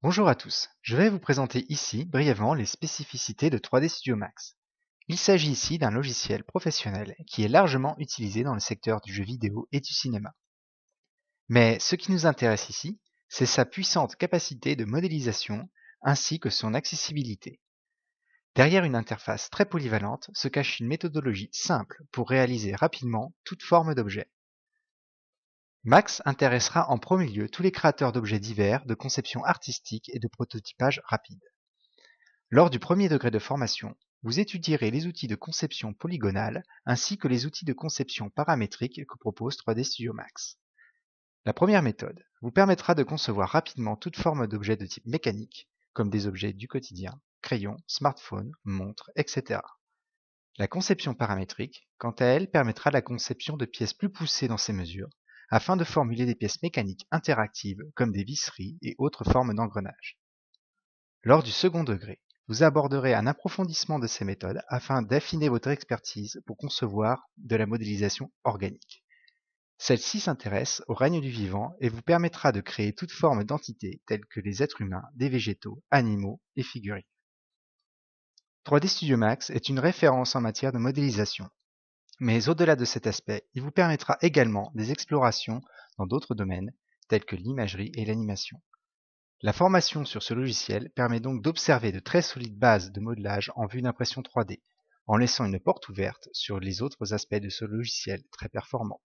Bonjour à tous, je vais vous présenter ici brièvement les spécificités de 3D Studio Max. Il s'agit ici d'un logiciel professionnel qui est largement utilisé dans le secteur du jeu vidéo et du cinéma. Mais ce qui nous intéresse ici, c'est sa puissante capacité de modélisation ainsi que son accessibilité. Derrière une interface très polyvalente se cache une méthodologie simple pour réaliser rapidement toute forme d'objet. Max intéressera en premier lieu tous les créateurs d'objets divers, de conception artistique et de prototypage rapide. Lors du premier degré de formation, vous étudierez les outils de conception polygonale ainsi que les outils de conception paramétrique que propose 3D Studio Max. La première méthode vous permettra de concevoir rapidement toute forme d'objets de type mécanique, comme des objets du quotidien, crayons, smartphones, montres, etc. La conception paramétrique, quant à elle, permettra la conception de pièces plus poussées dans ses mesures, afin de formuler des pièces mécaniques interactives comme des visseries et autres formes d'engrenages. Lors du second degré, vous aborderez un approfondissement de ces méthodes afin d'affiner votre expertise pour concevoir de la modélisation organique. Celle-ci s'intéresse au règne du vivant et vous permettra de créer toute forme d'entités telles que les êtres humains, des végétaux, animaux et figurines. 3D Studio Max est une référence en matière de modélisation, mais au-delà de cet aspect, il vous permettra également des explorations dans d'autres domaines tels que l'imagerie et l'animation. La formation sur ce logiciel permet donc d'observer de très solides bases de modelage en vue d'impression 3D, en laissant une porte ouverte sur les autres aspects de ce logiciel très performant.